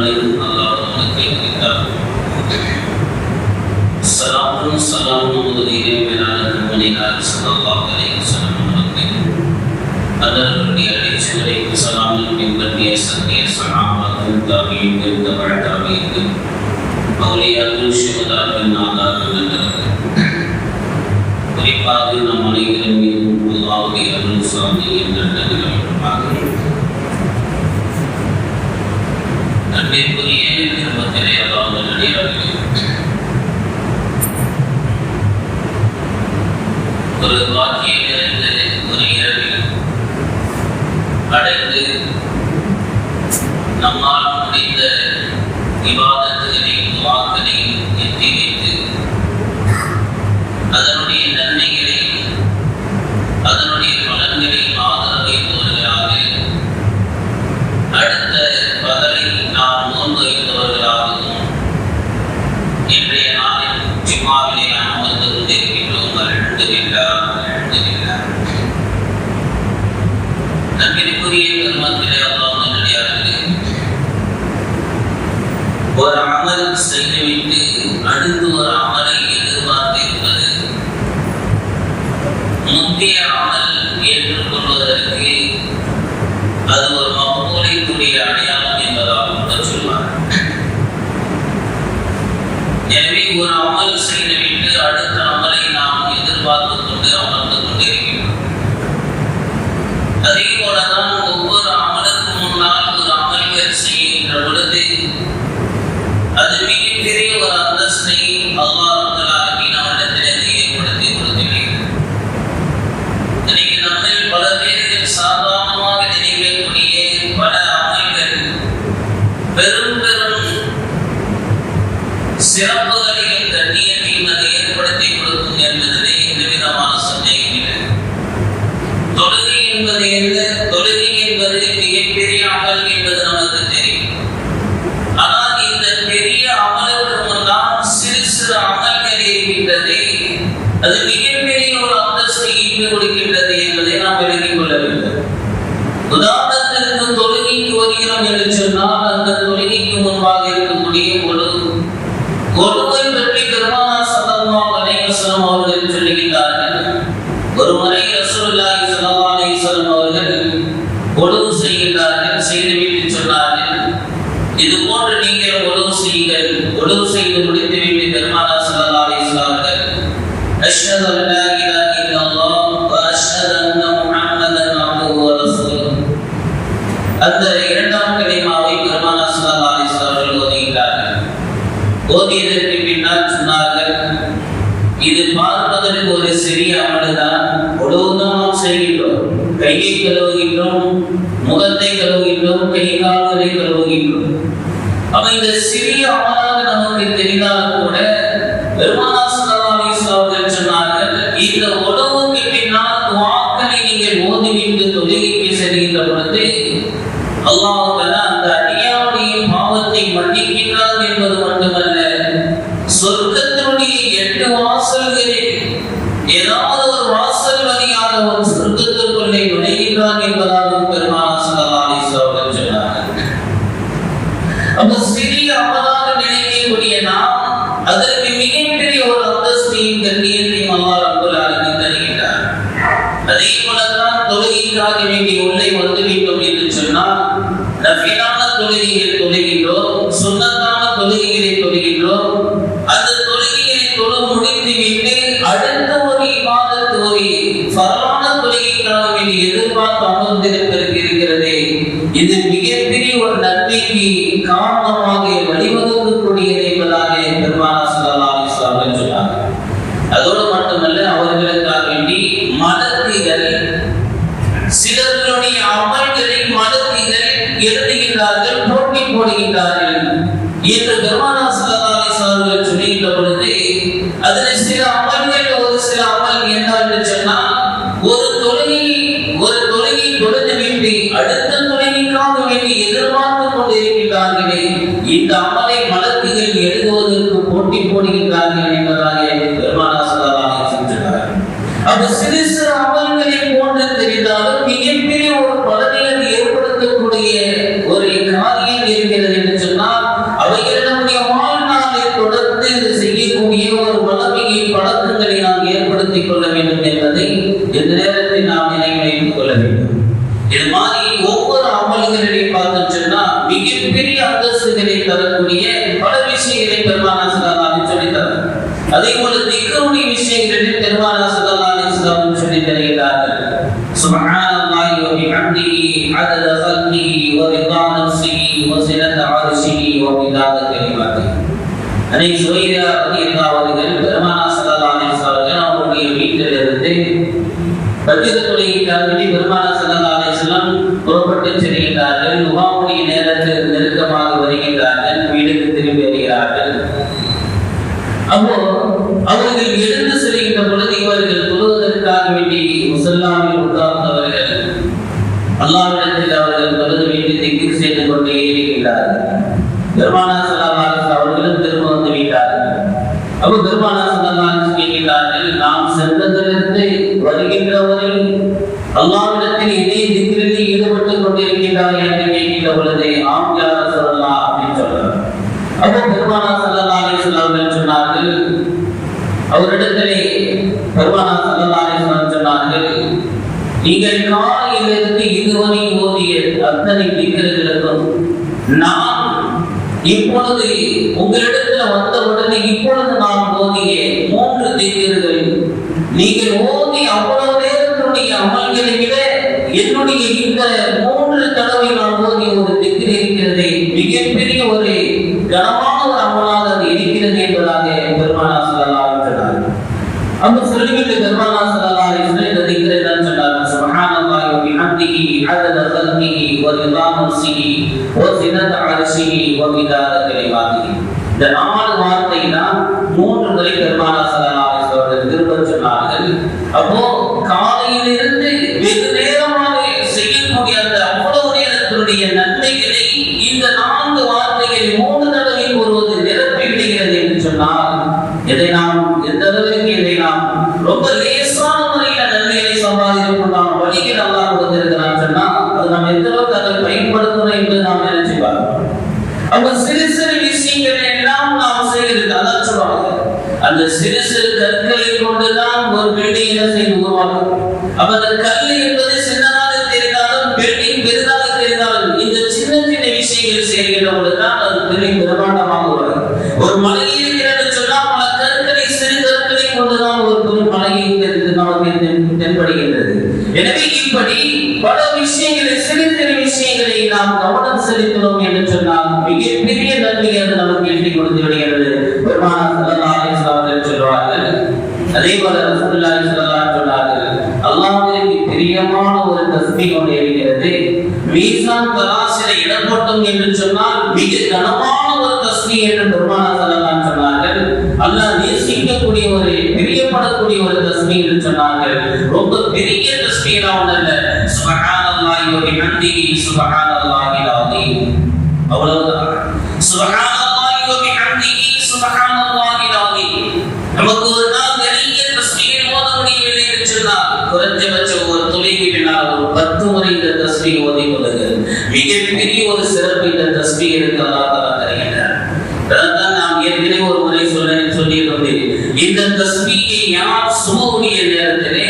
Al-Alamin Allah kita Salam mengudirin menarik meninggal sallallahu alaihi wasallam adar dia dicuri salam dengan sekian sahabat tabi'in dan tabi'in auliyatul syuhada dan nabi beripadan namanya min Allah di al-salihin dan dalam berbagai dan diberi rahmatnya Allah dan dia ஒரு வாக்கியிலிருந்து ஒரு இரவில் அடைந்து நம்மால் முடிந்த இபாதத்துகளை துஆக்களை எத்தி வைத்து அதனுடைய நன்மைகளை அதனுடைய பலன்களை ஆதரவைத்தவர்களாக அடுத்த பகலை நாம் நோன்பு வைத்தவர்களாகவும் இன்றைய நாளில் ஜும்மாவிலே நாம் அமர்ந்து கொண்டிருக்கின்றோம். நம்பிக்கைக்குரிய பெருமக்களே அல்லாஹ் நல்லடியார்களே, ஒரு அமல் செய்துவிட்டு அடுத்து ஒரு அமலை எதிர்பார்த்திருப்பது முந்தைய அமல் ஏற்றுக்கொள்வதற்கு அது ஒரு மக்பூலினுடைய அடையாளம் என்பதாக கூட சொல்வார். எனவே ஒரு அமல் செய்துவிட்டு அடுத்த அமலை நாம் எதிர்பார்த்துக் கொண்டு அமர்ந்து கொண்டிருக்கிறோம். அதே போலதான் ஒவ்வொரு அமலுக்கு முன்னால் ஒரு அமல்கள் செய்கின்ற பொழுது அது மிகப்பெரிய ஒரு அந்தஸ்தை அல்லாஹ் அவரிடத்திலிருந்து ஏற்படுத்தி கொடுத்துள்ளீர்கள். இன்னைக்கு நம்மில் பல பேர்கள் சாதாரணமாக நினைக்கக்கூடிய பல அமல்கள் பெரும் பெரும் சிறப்புகளையும் கண்ணியத்தையும் அதை ஏற்படுத்தி கொடுக்கும் என்பதிலே எந்த விதமான சந்தேகமில்லை. தொழுகை என்பது என்ன? தொழுகை என்பது மிகப்பெரிய அமல் என்பது நமக்கு தெரியும். ஆனால் இந்த பெரிய அமலுக்கு முன்னால் சிறு சிறு அமல்கள் இருக்கின்றது, அது மிகப்பெரிய ஒரு அந்தஸ்தை ஈட்டு கொடுக்கின்றது என்பதை நாம் விளங்கிக் கொள்ள வேண்டும். உதாரணத்திற்கு தொழுகைக்கு வருகிறோம் என்று சொன்னால் அந்த தொழுகைக்கு முன்பாக இருக்கக்கூடிய ஒருவை பற்றி பெருமானார் ஸல்லல்லாஹு அலைஹி வஸல்லம் அவர்கள் சொல்லுகிறார்கள். ஒரு முறை ரசூலுல்லாஹி ஸல்லல்லாஹு அலைஹி வஸல்லம் அவர்கள் ஒழுவு செய்கிறார்கள். செய்துவிட்டு சொன்னார்கள், இது போன்று நீங்கள் ஒழுவு செய்யுங்கள். ஒழுவு செய்து முடித்துவிட்டு பெருமானார் ஸல்லல்லாஹு அலைஹி வஸல்லம் அவர்கள் அஷ்ஹது அன் லா இலாஹா இல்லல்லாஹ் வ அஷ்ஹது அன்ன முஹம்மதன் அப்துஹு வ ரசூலுஹு அந்த இரண்டாம் கலிமாவை பெருமானார் ஸல்லல்லாஹு அலைஹி வஸல்லம் அவர்கள் ஓதுகிறார்கள். ஓதியதற்கு பின்னால் சொன்னார்கள், இது பார்ப்பதற்கு ஒரு சிறிய அமல்தான். ஒழுவுதான் நாம் செய்கின்றோம், கையை கழுவுகின்றோம், முகத்தை கழுவுகின்றோம், கை கால்களை கழுவுகின்றோம். அப்ப இந்த சிறிய அமலாக நமக்கு தெரிந்தாலும் கூட பெருமானார் ஸல்லல்லாஹு அலைஹி வஸல்லம் அவர்கள் சொன்னார்கள், இந்த ஒழுவுக்கு பின்னால் துஆக்களை நீங்கள் ஓதிவிட்டு தொழுகைக்கு செல்கின்ற பொழுது அல்லாஹ் தஆலா அந்த அடியாருடைய பாவத்தை மன்னிக்கின்றார் என்பது மட்டுமல்ல, சொர்க்கத்தினுடைய 8 வாசல்களில் ஏதாவது ஒரு வாசல் வழியாக ஒரு சொர்க்கத்திற்குள்ளே நுழைகின்றார் என்பதாக பெருமானார் ஸல்லல்லாஹு அலைஹி வஸல்லம் அவர்கள் சொன்னார்கள். அப்ப சிறிய அமலாக நினைக்கக்கூடிய நாம் அதற்கு மிகப்பெரிய ஒரு அந்தஸ்தையும் கண்ணியத்தையும் அல்லாஹ் ரப்பல் ஆலமீன் தருகின்றார். அதே போலதான் தொழுகைக்காக வேண்டி உள்ளே வந்துவிட்டோம் என்று சொன்னால் நஃபிலான தொழுகைகளை தொழுகின்றோம், சுன்னத்தான தொழுகைகளை தொழுகின்றோம். அந்த தொழுகைகளை தொழ முடித்துவிட்டு அடுத்த ஒரு இபாதத், ஒரு ஃபர்லான தொழுகைக்காக வேண்டி எதிர்பார்த்து அமர்ந்திருக்கிறது. இது மிகப்பெரிய ஒரு நன்மைக்கு காரணமாக வழிவகுக்கக்கூடியது என்பதாக பெருமானார் ஸல்லல்லாஹு அலைஹி வஸல்லம் சொன்னார். அதோடு மட்டுமல்ல, அவர்களுக்காக வேண்டி மலக்குகள் சிலர்களுடைய அமல்களை மலக்குகள் எழுதுகின்றார்கள், போட்டி போடுகின்றார்கள் என்று பெருமானார் ஸல்லல்லாஹு அலைஹி வஸல்லம் சொல்லுகின்ற பொழுது அதில் சில அமல்கள், ஒரு சில அமல் என்ன சொன்னால், ஒரு தொழுகை தொழுதுவிட்டு அடுத்த தொழுகைக்காக வேண்டி எதிர்பார்த்து கொண்டிருக்கின்றார்களே, இந்த அமலை மலக்குகள் எழுதுவதற்கு போட்டி போடுகின்றார்கள் என்பதாக பெருமானார் ஸல்லல்லாஹு அலைஹி வஸல்லம் சொன்னார்கள். அப்ப சிறு சிறு அமல்களை போன்று தெரிந்தாலும் மிகப்பெரிய ஒரு பலனை ஏற்படுத்தக்கூடிய ஒரு காரியம் இருக்கிறது என்று சொன்னால் மிகப்பெரிய அந்தஸ்துகளை தரக்கூடிய பல விஷயங்களை பெருமானார் ஸல்லல்லாஹு அலைஹி வஸல்லம் சொல்லித்தரார். அதே போல திக்ருடைய விஷயங்களில் பெருமானார் ஸல்லல்லாஹு அலைஹி வஸல்லம் சொல்லித் தருகிறார்கள். சுப்ஹானல்லாஹி வ பிஹம்திஹி அதத கல்பிஹி வ ரிதா நஃப்ஸிஹி வ ஸினத அர்ஷிஹி வ மிதாத கலிமாத்திஹி. அன்னை சுவைரா ரலியல்லாஹு அவர்கள் பெருமானார் ஸல்லல்லாஹு அலைஹி வஸல்லம் அவருடைய வீட்டிலிருந்து பஜ்ரத்துலைக்காக பெருமானார் ஸல்லல்லாஹு அலைஹி வஸல்லம் புறப்பட்டு செல்கிறார்கள். துஆவுடைய நேரத்தில் நெருக்கமாக வருகிறார்கள். வீட்டுக்கு திரும்பி வருகிறார்கள். அப்போ அவர்கள் எழுந்து செல்கின்ற பொழுது இவர்கள் தொழுவதற்காக வேண்டி முஸல்லாவில் உட்கார்ந்தவர்கள் அல்லாஹ்விடத்தில் அவர்கள் தொழுது வேண்டி திக்ர் செய்து கொண்டே இருக்கிறார்கள். பெருமானார் ஸல்லல்லாஹு அலைஹி வஸல்லம் அவர்களும் திரும்ப வந்து விட்டார்கள். அப்போ பெருமானார் ஸல்லல்லாஹு அலைஹி வஸல்லம் கேட்கிறார்கள், நாம் சென்றதிலிருந்து வருகின்றவரை அல்லாஹ்விடத்தில் இதே திக்ரில் ஈடுபட்டுக் கொண்டிருக்கிறார்கள் என்று கேட்கின்ற பொழுது ஆம் யா ரசூலல்லாஹ் அப்படின்னு சொல்றார். அப்போ பெருமானார் ஸல்லல்லாஹு அலைஹி வஸல்லம் அவர்கள் சொன்னார்கள், அவரிடத்திலே பெருமானார் ஸல்லல்லாஹு அலைஹி வஸல்லம் சொன்னார்கள், நீங்கள் காலையிலிருந்து இதுவரை ஓதிய அத்தனை திக்ர்களுக்கும் நான் இப்பொழுது உங்களிடத்துல வந்தவுடனே இப்பொழுது நான் ஓதிய 3 திக்ர்கள் நீங்கள் ஓதி அவ்வளவு நேரத்துடைய அமல்களை விட என்னுடைய இந்த 3 தடவை நான் ஓதிய ஒரு திக்ர் இருக்கிறது, மிகப்பெரிய ஒரு கனமான ஒரு அமலாக அது இருக்கிறது என்பதாக பெருமானார் ஸல்லல்லாஹு அலைஹி வஸல்லம் அந்த சொல்லிவிட்டு பெருமானார் ஸல்லல்லாஹு அலைஹி வஸல்லம் இந்த திக்ரை தான் சொன்னார்கள். சுப்ஹானல்லாஹி வ பிஹம்திஹி அதத கல்பிஹி வ ரிதா நஃப்ஸிஹி வ ஸினத அர்ஷிஹி வ மிதாத கலிமாத்திஹி. இந்த 4 வார்த்தை தான் 3 முறை பெருமானார் ஸல்லல்லாஹு அலைஹி வஸல்லம் திரும்ப சொன்னார்கள். அப்போ காலையிலிருந்து வெகு நேரமாக செய்யக்கூடிய அந்த அவ்வளவு நேரத்தினுடைய நன்மைகளை இந்த 4 வார்த்தைகளை 3 தடவை கூறுவது நிரப்பி விடுகிறது என்று சொன்னால் இதை நாம் எந்த அளவுக்கு இதை நாம் ரொம்ப லேசான முறையில நன்மைகளை சம்பாதிக்கணும் வழிகள் அல்லாஹ் கொடுத்திருக்கிறான் சொன்னா அது நாம் எந்த அளவுக்கு அதை பயன்படுத்தணும் என்று நாம் நினைச்சு பார்க்கணும். அப்ப சிறு சிறு விஷயங்களை எல்லாம் நாம் செய்கிறது அதான் சொல்லுவாங்க, அந்த சிறு சிறு கற்களை கொண்டுதான் ஒரு பில்டிங்கை செய்து உருவாக்கும். அப்ப அந்த கல் என்பது சின்னதாக தெரிந்தாலும் பில்டிங் பெரிதாக தெரிந்தாலும் இந்த சின்ன சின்ன விஷயங்கள் செய்கின்ற பொழுதுதான் அது பெரிய பிரமாண்டமாக வரும். ஒரு மலை இருக்கிறது சொன்னால் பல கற்களை சிறு கற்களை கொண்டுதான் ஒரு பெரும் மலையை நமக்கு தென்படுகின்றது. எனவே இப்படி பல விஷயங்களை சிறு சிறு விஷயங்களை நாம் கவனம் செலுத்தினோம் என்று சொன்னால் மிகப்பெரிய நன்மை அது நமக்கு எட்டிக் கொடுத்து விடுகிறது. பெருமானார் ஸல்லல்லாஹு அலைஹி வஸல்லம் சொல்வார்கள். அதே போல ரசூலுல்லாஹி ஸல்லல்லாஹு அலைஹி வஸல்லம் சொன்னார்கள், அல்லாஹ்விற்கு பிரியமான ஒரு தஸ்பீஹ் ஒன்று இருக்கிறது, மீசான் தராசிலே இடப்பட்டோம் என்று சொன்னால் மிக கனமான ஒரு தஸ்பீஹ் என்று பெருமானார் ஸல்லல்லாஹு அலைஹி வஸல்லம் சொன்னார்கள். அல்லாஹ் நேசிக்கக்கூடிய ஒரு பிரியப்படக்கூடிய ஒரு தஸ்பீஹ் என்று சொன்னார்கள். ரொம்ப பெரிய தஸ்பீஹ் ஒன்றல்ல, சுப்ஹானல்லாஹி வ பிஹம்திஹி சுப்ஹானல்லாஹில் அஸீம். அவ்வளவுதான். சுப்ஹானல்லாஹி வ பிஹம்திஹி சுப்ஹானல்லாஹில் அஸீம். நமக்கு ஒரு நாள் நிறைய தஸ்பீஹ் ஓத முடியவில்லை என்று சொன்னால் குறைஞ்சபட்சம் ஒரு துளிக்கு பின்னால் ஒரு 10 முறை இந்த தஸ்பீஹ் ஓதி கொள்ளுங்கள். மிகப்பெரிய ஒரு சிறப்பு இந்த தஸ்பீஹ் இருக்கிறதா தருகின்றார். அதான் நாம் ஏற்கனவே ஒரு முறை சொல்லியிருந்தோம், இந்த தஸ்பீஹை யார் சுபஹுடைய நேரத்திலே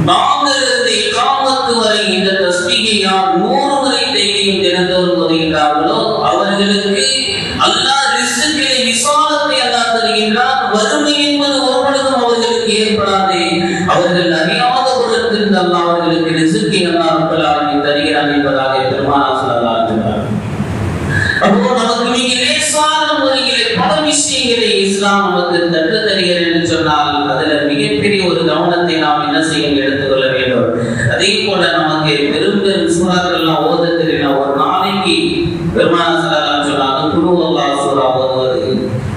பாங்கிலிருந்து இகாமத்து வரை இந்த தஸ்பீஹை யார் 100 முறை டெய்லியும் தினந்தோறும் ஓதுகின்றார்களோ அவர்களுக்கு அல்லாஹ் ரிஸ்கிலே விசாலத்தை அல்லாஹ் தருகின்றார். வறுமை என்பது ஒருபொழுதும் அவர்களுக்கு ஏற்படாது. அவர்கள் அறியாத பொருட்களில் அல்லாஹ் அவர்களுக்கு ரிஸ்கை அல்லாஹ் ரப்பல் ஆலமீன் தருகிறான் என்பதாக பெருமானார் ஸல்லல்லாஹு அலைஹி வஸல்லம். அப்போ நமக்கு மிக லேசான முறையிலே பல விஷயங்களை இஸ்லாம் நமக்கு கற்றுத் தருகிறது என்று சொன்னால் அதுல மிகப்பெரிய ஒரு கவனத்தை நாம் என்ன செய்ய எடுத்துக்கொள்ள வேண்டும். அதே போல நமக்கு பெரும் பெரும் சூறாக்கள் எல்லாம் ஓத தெரியல. ஒரு நாளைக்கு பெருமானார் ஸல்லல்லாஹு அலைஹி வஸல்லம் குல் ஹுவல்லாஹ் சூரா ஓதுவது,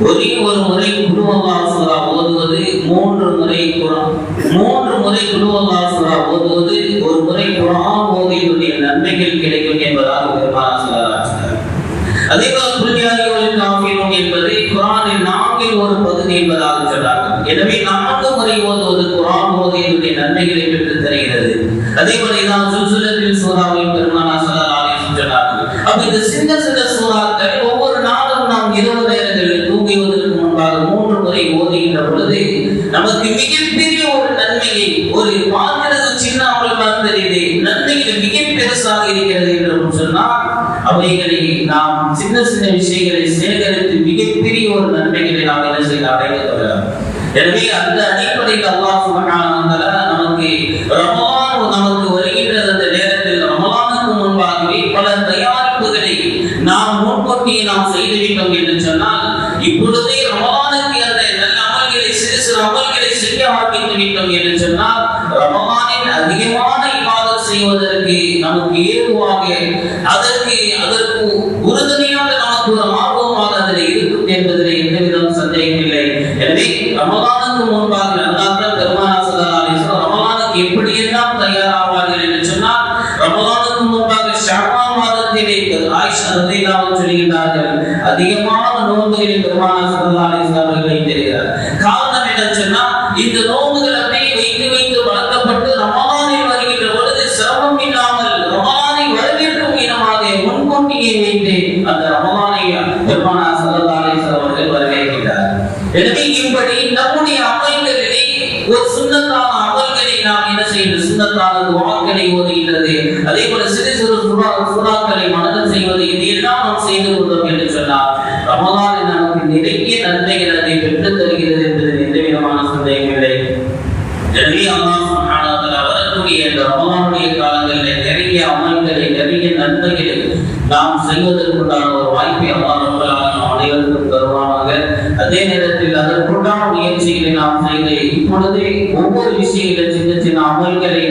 ஒரே ஒரு முறை குல் ஹுவல்லாஹ் சூரா ஓதுவது, 3 முறை குர்ஆன் 3 முறை குல் ஹுவல்லாஹ் சூரா ஓதுவது, ஒரு முறை குர்ஆன் ஓதியதுடைய நன்மைகள் கிடைக்கும் என்பதாக பெருமானார் ஸல்லல்லாஹு அலைஹி வஸல்லம். அதே போல குல்யாலியோல் காஃபிரூன் என்பது குர்ஆனின் 4 ஒரு பகுதி என்பதாக சொன்னார்கள். எனவே 4 முறை ஓதுவது குர்ஆன் ஓதியதுடைய நன்மைகளை பெற்று தருகிறது. அதே போல இதான் சுல்சுலத்தில் சூறாவை பெருமானார் ஸல்லல்லாஹு அலைஹி வஸல்லம் சொன்னார்கள். அப்ப இந்த சின்ன சின்ன சூறாக்கள் ஒவ்வொரு நாளும் நாம் இரவு நேரங்களில் தூங்குவதற்கு முன்பாக 3 முறை ஓதுகின்ற பொழுது நமக்கு மிகப்பெரிய ஒரு நன்மையை, ஒரு பார்க்கிறது சின்ன அமல் மாதிரி தெரியுது, நன்மைகள் மிக பெருசாக இருக்கிறது செய்கின்றோம் சொன்னால் அவைகளை நாம் சின்ன சின்ன விஷயங்களை சேகரித்து மிகப்பெரிய ஒரு நன்மைகளை நாம் என்ன செய்ய அடைந்து கொள்ளலாம். எனவே அந்த அடிப்படையில் அல்லாஹ் சுப்ஹானஹு வ தஆலா நமக்கு ரமலான் நமக்கு வருகின்ற அந்த நேரத்தில் ரமலானுக்கு முன்பாகவே பல தயாரிப்புகளை நாம் முன்கூட்டியே நாம் செய்துவிட்டோம் என்று சொன்னால் இப்பொழுதே ரமலானுக்கு அந்த நல்ல அமல்களை சிறு சிறு அமல்களை செய்ய ஆரம்பித்து விட்டோம் என்று சொன்னால் ரமலானில் அதிகமான இபாதத் செய்வதற்கு நமக்கு ஏதுவாக அதற்கு உறுதுணையாக நமக்கு ஒரு ஆர்வமாக அதில் இருக்கும் என்பதில் எந்தவித சந்தேகம் இல்லை. எனவே ரமலானுக்கு முன்பாக அல்லாஹ் பெருமானார் ஸல்லல்லாஹு அலைஹி வஸல்லம் ரமலானுக்கு எப்படியெல்லாம் தயாராவார்கள் என்று சொன்னால் ரமலானுக்கு முன்பாக ஷஅபான் மாதத்திலே ஆயிஷா ரலியல்லாஹு அன்ஹா சொல்கிறார்கள் அதிகமான நோன்புகளில் பெருமானார் ஸல்லல்லாஹு அலைஹி வஸல்லம் அவர்களை தெரிகிறார். காரணம் என்ன சொன்னால் இந்த நோன்புகள் அப்படியே வைத்து வைத்து வளர்க்கப்பட்டு ரமலானில் வருகின்ற பொழுது சிரமம் இல்லாமல் ரமலானை வரவேற்கும் இனமாக முன்கூட்டியே வைத்து அந்த ரமலானை பெருமானார் ஸல்லல்லாஹு அலைஹி வஸல்லம் அவர்கள் வரவேற்கிறார். எனவே இப்படி நம்முடைய அமல்களிலே ஒரு சுன்னத்தான அமல்களை நாம் என்ன செய்வது, சுன்னத்தான துஆக்களை ஓதுகிறது, அதே போல சிறு சிறு சூறாக்களை மனனம் செய்வது, இதையெல்லாம் நாம் செய்து கொண்டோம் என்று சொன்னால் ரமலான் நமக்கு நிறைய நன்மைகள் அதை பெற்றுத் தருகிறது என்பதில் எந்த விதமான சந்தேகம் இல்லை. எனவே அல்லாஹ் சுப்ஹானஹு வ தஆலா வரக்கூடிய இந்த ரமலானுடைய காலங்களில் நிறைய அமல்களை நிறைய நன்மைகளை நாம் செய்வதற்குண்டான ஒரு வாய்ப்பை அல்லாஹ் ரப்பல் ஆலமீன் அனைவருக்கும் தருவானாக. அதே நேரத்தில் அதற்குண்டான முயற்சிகளை நாம் செய்து இப்பொழுதே ஒவ்வொரு விஷயங்களை சின்ன சின்ன அமல்களை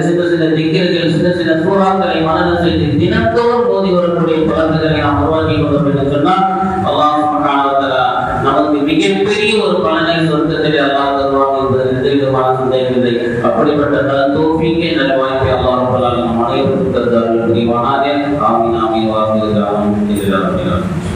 சின்ன சின்ன திக்ர்கள் சின்ன சின்ன சூறாக்களை மனனம் செய்து தினந்தோறும் ஓதி வரக்கூடிய பலன்களை நாம் உருவாக்கி கொண்டோம் என்று சொன்னால் அல்லாஹ் சுப்ஹானஹு வ தஆலா நமக்கு மிகப்பெரிய ஒரு பலனை சொர்க்கத்திலே அல்லாஹ் தருவான் என்பதில் எந்த விதமான சந்தேகம் இல்லை. அப்படிப்பட்ட தௌஃபீக்கை நல்வாய்ப்பை அல்லாஹ் ரப்பல் ஆலமீன் அனைவருக்கும் தருவானாக. ஆமீன் ஆமீன். வாஹிரு தஅவானா அல்ஹம்துலில்லாஹி ரப்பில் ஆலமீன்.